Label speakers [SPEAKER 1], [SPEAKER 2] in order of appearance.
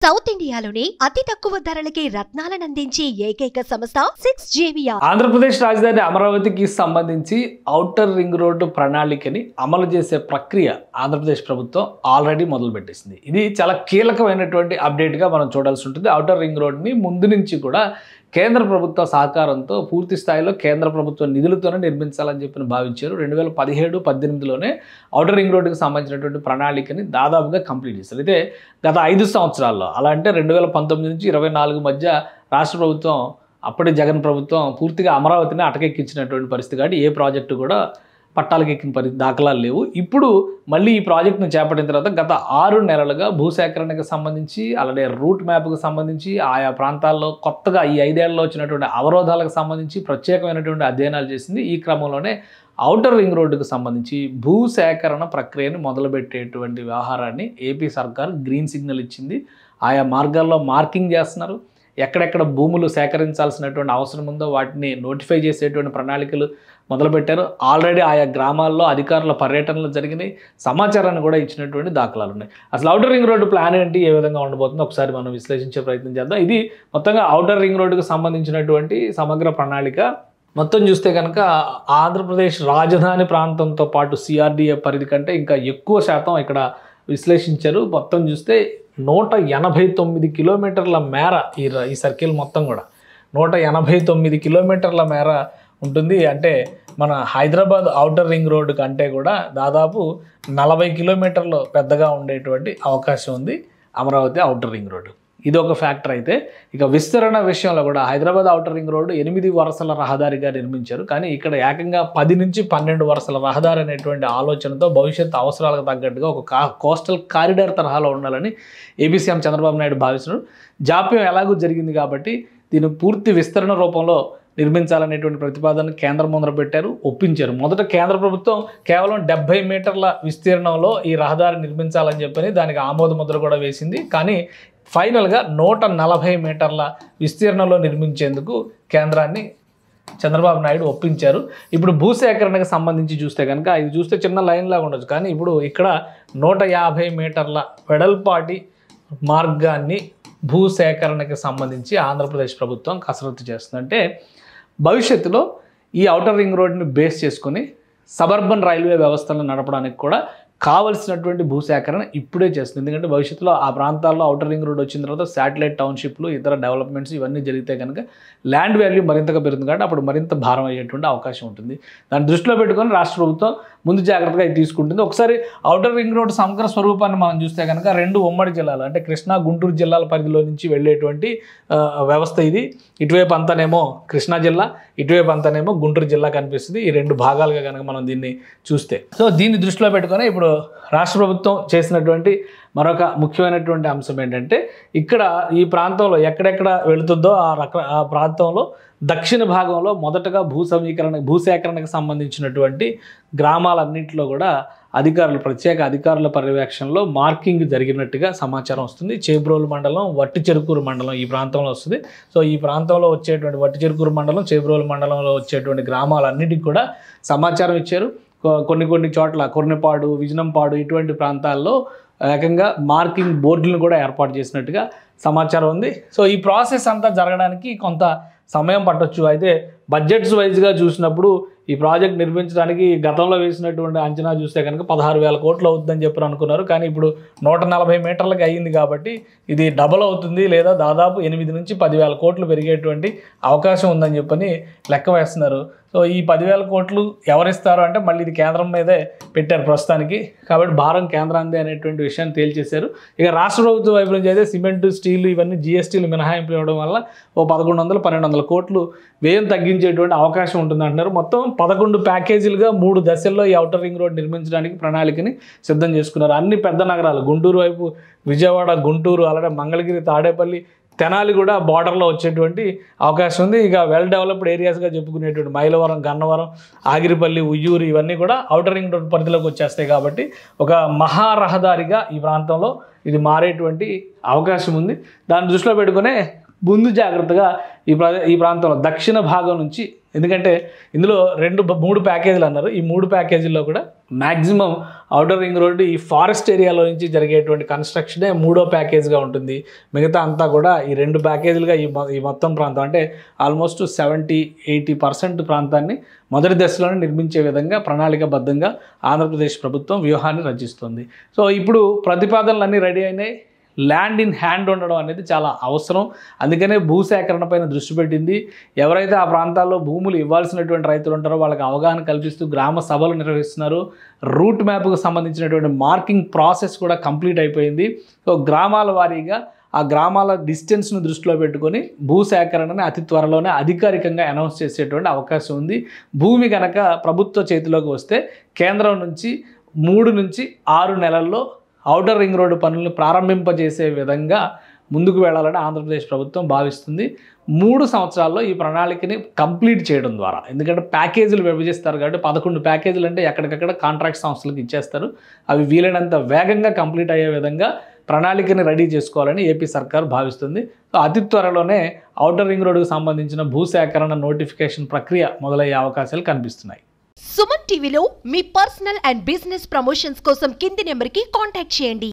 [SPEAKER 1] South ఇండియాలోని అతి తక్కువ ధరలకి రత్నాలను అందించే ఏకైక సంస్థ 6JVR.
[SPEAKER 2] ఆంధ్రప్రదేశ్ రాజధాని అమరావతికి సంబంధించి ఔటర్ రింగ్ రోడ్డు ప్రణాళికని అమలు చేసే ప్రక్రియ ఆంధ్రప్రదేశ్ ప్రభుత్వం ఆల్రెడీ మొదలుపెట్టేసింది. ఇది చాలా కీలకమైనటువంటి అప్డేట్గా మనం చూడాల్సి ఉంటుంది. ఔటర్ రింగ్ రోడ్ని ముందు నుంచి కూడా కేంద్ర ప్రభుత్వ సహకారంతో పూర్తి స్థాయిలో కేంద్ర ప్రభుత్వ నిధులతోనే నిర్మించాలని చెప్పి భావించారు. 2017-18లోనే ఔటర్ రింగ్ రోడ్డుకి సంబంధించినటువంటి ప్రణాళికని దాదాపుగా కంప్లీట్ చేశారు. అయితే గత 5 సంవత్సరాల్లో అలా అంటే 2019 నుంచి 24 మధ్య రాష్ట్ర ప్రభుత్వం అప్పటి జగన్ ప్రభుత్వం పూర్తిగా అమరావతిని అటకెక్కించినటువంటి పరిస్థితి. కాబట్టి ఏ ప్రాజెక్టు కూడా పట్టాలకు ఎక్కిన దాఖలాలు లేవు. ఇప్పుడు మళ్ళీ ఈ ప్రాజెక్టును చేపట్టిన తర్వాత గత 6 నెలలుగా భూసేకరణకు సంబంధించి అలాగే రూట్ మ్యాప్కు సంబంధించి ఆయా ప్రాంతాల్లో కొత్తగా ఈ 5 ఏళ్లలో వచ్చినటువంటి అవరోధాలకు సంబంధించి ప్రత్యేకమైనటువంటి అధ్యయనాలు చేసింది. ఈ క్రమంలోనే ఔటర్ రింగ్ రోడ్డుకు సంబంధించి భూసేకరణ ప్రక్రియను మొదలుపెట్టేటువంటి వ్యవహారాన్ని ఏపీ సర్కార్ గ్రీన్ సిగ్నల్ ఇచ్చింది. ఆయా మార్గాల్లో మార్కింగ్ చేస్తున్నారు. ఎక్కడెక్కడ భూములు సేకరించాల్సినటువంటి అవసరం ఉందో వాటిని నోటిఫై చేసేటువంటి ప్రణాళికలు మొదలుపెట్టారు. ఆల్రెడీ ఆయా గ్రామాల్లో అధికారుల పర్యటనలు జరిగినాయి. సమాచారాన్ని కూడా ఇచ్చినటువంటి దాఖలాలు ఉన్నాయి. అసలు ఔటర్ రింగ్ రోడ్డు ప్లాన్ ఏంటి, ఏ విధంగా ఉండబోతుందో ఒకసారి మనం విశ్లేషించే ప్రయత్నం చేద్దాం. ఇది మొత్తంగా ఔటర్ రింగ్ రోడ్డుకు సంబంధించినటువంటి సమగ్ర ప్రణాళిక. మొత్తం చూస్తే కనుక ఆంధ్రప్రదేశ్ రాజధాని ప్రాంతంతో పాటు CRDA పరిధి కంటే ఇంకా ఎక్కువ శాతం ఇక్కడ విశ్లేషించారు. మొత్తం చూస్తే 189 కిలోమీటర్ల మేర ఈ సర్కిల్ మొత్తం కూడా 189 కిలోమీటర్ల మేర ఉంటుంది. అంటే మన హైదరాబాద్ ఔటర్ రింగ్ రోడ్డు కంటే కూడా దాదాపు 40 కిలోమీటర్లు పెద్దగా ఉండేటువంటి అవకాశం ఉంది అమరావతి ఔటర్ రింగ్ రోడ్డు. ఇది ఒక ఫ్యాక్టర్. అయితే ఇక విస్తరణ విషయంలో కూడా హైదరాబాద్ ఔటర్ రింగ్ రోడ్డు 8 వరుసల రహదారిగా నిర్మించారు. కానీ ఇక్కడ ఏకంగా 10 నుంచి 12 వరుసల రహదారి అనేటువంటి ఆలోచనతో భవిష్యత్తు అవసరాలకు తగ్గట్టుగా ఒక కోస్టల్ కారిడార్ తరహాలో ఉండాలని ఏపీ సీఎం చంద్రబాబు నాయుడు భావిస్తున్నారు. జాప్యం ఎలాగూ జరిగింది కాబట్టి దీన్ని పూర్తి విస్తరణ రూపంలో నిర్మించాలనేటువంటి ప్రతిపాదన కేంద్రం ముందర పెట్టారు, ఒప్పించారు. మొదట కేంద్ర ప్రభుత్వం కేవలం 70 మీటర్ల విస్తీర్ణంలో ఈ రహదారి నిర్మించాలని చెప్పని దానికి ఆమోద ముద్ర కూడా వేసింది. కానీ ఫైనల్గా 140 మీటర్ల విస్తీర్ణంలో నిర్మించేందుకు కేంద్రాన్ని చంద్రబాబు నాయుడు ఒప్పించారు. ఇప్పుడు భూసేకరణకు సంబంధించి చూస్తే కనుక ఇది చూస్తే చిన్న లైన్ లాగా ఉండొచ్చు, కానీ ఇప్పుడు ఇక్కడ 150 మీటర్ల వెడల్పాటి మార్గాన్ని భూసేకరణకు సంబంధించి ఆంధ్రప్రదేశ్ ప్రభుత్వం కసరత్తు చేస్తుంది. అంటే భవిష్యత్తులో ఈ ఔటర్ రింగ్ రోడ్ని బేస్ చేసుకొని సబర్బన్ రైల్వే వ్యవస్థలను నడపడానికి కూడా కావలసినటువంటి భూసేకరణ ఇప్పుడే చేస్తుంది. ఎందుకంటే భవిష్యత్తులో ఆ ప్రాంతాల్లో ఔటర్ రింగ్ రోడ్ వచ్చిన తర్వాత శాటిలైట్ టౌన్షిప్లు, ఇతర డెవలప్మెంట్స్ ఇవన్నీ జరిగితే కనుక ల్యాండ్ వాల్యూ మరింతగా పెరుగుతుంది. కాబట్టి అప్పుడు మరింత భారం అయ్యేటువంటి అవకాశం ఉంటుంది. దాన్ని దృష్టిలో పెట్టుకొని రాష్ట్ర ప్రభుత్వం ముందు జాగ్రత్తగా ఇది తీసుకుంటుంది. ఒకసారి ఔటర్ రింగ్ రోడ్ సమగ్ర స్వరూపాన్ని మనం చూస్తే కనుక 2 ఉమ్మడి జిల్లాలు అంటే కృష్ణా, గుంటూరు జిల్లాల పరిధిలో నుంచి వెళ్ళేటువంటి వ్యవస్థ ఇది. ఇటువైపు అంతానేమో కృష్ణా జిల్లా, ఇటువైపు అంతానేమో గుంటూరు జిల్లా కనిపిస్తుంది. ఈ 2 భాగాలుగా కనుక మనం దీన్ని చూస్తే, సో దీన్ని దృష్టిలో పెట్టుకొని ఇప్పుడు రాష్ట్ర ప్రభుత్వం చేసినటువంటి మరొక ముఖ్యమైనటువంటి అంశం ఏంటంటే ఇక్కడ ఈ ప్రాంతంలో ఎక్కడెక్కడ వెళుతుందో ఆ ప్రాంతంలో దక్షిణ భాగంలో మొదటగా భూసేకరణకు సంబంధించినటువంటి గ్రామాలన్నింటిలో కూడా ప్రత్యేక అధికారుల పర్యవేక్షణలో మార్కింగ్ జరిగినట్టుగా సమాచారం వస్తుంది. చేబ్రోలు మండలం, వట్టిచెరుకూరు మండలం ఈ ప్రాంతంలో వస్తుంది. సో ఈ ప్రాంతంలో వచ్చేటువంటి వట్టిచెరుకూరు మండలం, చేబ్రోలు మండలంలో వచ్చేటువంటి గ్రామాలన్నిటికీ కూడా సమాచారం ఇచ్చారు. కొన్ని చోట్ల కొర్నిపాడు, విజనంపాడు ఇటువంటి ప్రాంతాల్లో ఏకంగా మార్కింగ్ బోర్డులను కూడా ఏర్పాటు చేసినట్టుగా సమాచారం ఉంది. సో ఈ ప్రాసెస్ అంతా జరగడానికి కొంత సమయం పట్టొచ్చు. అయితే బడ్జెట్స్ వైజ్గా చూసినప్పుడు ఈ ప్రాజెక్ట్ నిర్మించడానికి గతంలో వేసినటువంటి అంచనా చూస్తే కనుక 16,000 కోట్లు అవుతుందని చెప్పి అనుకున్నారు. కానీ ఇప్పుడు 140 మీటర్లకి అయ్యింది కాబట్టి ఇది డబల్ అవుతుంది, లేదా దాదాపు 8 నుంచి 10,000 కోట్లు పెరిగేటువంటి అవకాశం ఉందని చెప్పని లెక్క వేస్తున్నారు. సో ఈ 10,000 కోట్లు ఎవరిస్తారు అంటే మళ్ళీ ఇది కేంద్రం మీదే పెట్టారు ప్రస్తుతానికి. కాబట్టి భారం కేంద్రాందే అనేటువంటి విషయాన్ని తేల్చేశారు. ఇక రాష్ట్ర ప్రభుత్వం వైపు నుంచి అయితే సిమెంట్, స్టీల్ ఇవన్నీ GSTలు మినహాయింపు ఇవ్వడం వల్ల 1,100-1,200 కోట్లు వ్యయం తగ్గించేటువంటి అవకాశం ఉంటుంది అంటున్నారు. మొత్తం 11 ప్యాకేజీలుగా 3 దశల్లో ఈ ఔటర్ రింగ్ రోడ్ నిర్మించడానికి ప్రణాళికని సిద్ధం చేసుకున్నారు. అన్ని పెద్ద నగరాలు గుంటూరు వైపు, విజయవాడ, గుంటూరు, అలాగే మంగళగిరి, తాడేపల్లి, తెనాలి కూడా బార్డర్లో వచ్చేటువంటి అవకాశం ఉంది. ఇక వెల్ డెవలప్డ్ ఏరియాస్గా చెప్పుకునేటువంటి మైలవరం, గన్నవరం, ఆగిరిపల్లి, ఉయ్యూరు ఇవన్నీ కూడా ఔటర్ రింగ్ రోడ్ పరిధిలోకి వచ్చేస్తాయి. కాబట్టి ఒక మహారహదారిగా ఈ ప్రాంతంలో ఇది మారేటువంటి అవకాశం ఉంది. దాన్ని దృష్టిలో పెట్టుకునే ముందు జాగ్రత్తగా ఈ ప్రాంతంలో దక్షిణ భాగం నుంచి ఎందుకంటే ఇందులో 3 ప్యాకేజీలు అన్నారు. ఈ 3 ప్యాకేజీల్లో కూడా మ్యాక్సిమం ఔటర్ రింగ్ రోడ్డు ఈ ఫారెస్ట్ ఏరియాలో నుంచి జరిగేటువంటి కన్స్ట్రక్షనే 3వ ప్యాకేజ్గా ఉంటుంది. మిగతా అంతా కూడా ఈ 2 ప్యాకేజీలుగా ఈ మొత్తం ప్రాంతం అంటే ఆల్మోస్ట్ 70-80% ప్రాంతాన్ని మొదటి దశలోనే నిర్మించే విధంగా ప్రణాళికాబద్ధంగా ఆంధ్రప్రదేశ్ ప్రభుత్వం వ్యూహాన్ని రచిస్తుంది. సో ఇప్పుడు ప్రతిపాదనలన్నీ రెడీ అయినాయి. ల్యాండ్ ఇన్ హ్యాండ్ ఉండడం అనేది చాలా అవసరం. అందుకనే భూసేకరణ పైన దృష్టి పెట్టింది. ఎవరైతే ఆ ప్రాంతాల్లో భూములు ఇవ్వాల్సినటువంటి రైతులు ఉంటారో వాళ్ళకి అవగాహన కల్పిస్తూ గ్రామ సభలు నిర్వహిస్తున్నారు. రూట్ మ్యాప్కు సంబంధించినటువంటి మార్కింగ్ ప్రాసెస్ కూడా కంప్లీట్ అయిపోయింది. సో గ్రామాల వారీగా ఆ గ్రామాల డిస్టెన్స్ను దృష్టిలో పెట్టుకొని భూసేకరణని అతి త్వరలోనే అధికారికంగా అనౌన్స్ చేసేటువంటి అవకాశం ఉంది. భూమి కనుక ప్రభుత్వ చేతిలోకి వస్తే కేంద్రం నుంచి 3 నుంచి 6 నెలల్లో ఔటర్ రింగ్ రోడ్డు పనులను ప్రారంభింపజేసే విధంగా ముందుకు వెళ్ళాలని ఆంధ్రప్రదేశ్ ప్రభుత్వం భావిస్తుంది. 3 సంవత్సరాల్లో ఈ ప్రణాళికని కంప్లీట్ చేయడం ద్వారా, ఎందుకంటే ప్యాకేజీలు విభజిస్తారు కాబట్టి 11 ప్యాకేజీలు అంటే ఎక్కడికక్కడ కాంట్రాక్ట్ సంస్థలకు ఇచ్చేస్తారు. అవి వీలైనంత వేగంగా కంప్లీట్ అయ్యే విధంగా ప్రణాళికని రెడీ చేసుకోవాలని ఏపీ సర్కార్ భావిస్తుంది. సో అతి త్వరలోనే ఔటర్ రింగ్ రోడ్డుకు సంబంధించిన భూసేకరణ నోటిఫికేషన్ ప్రక్రియ మొదలయ్యే అవకాశాలు కనిపిస్తున్నాయి.
[SPEAKER 1] సుమన్ టీవీలో మీ పర్సనల్ అండ్ బిజినెస్ ప్రమోషన్స్ కోసం కింది నెంబర్కి కాంటాక్ట్ చేయండి.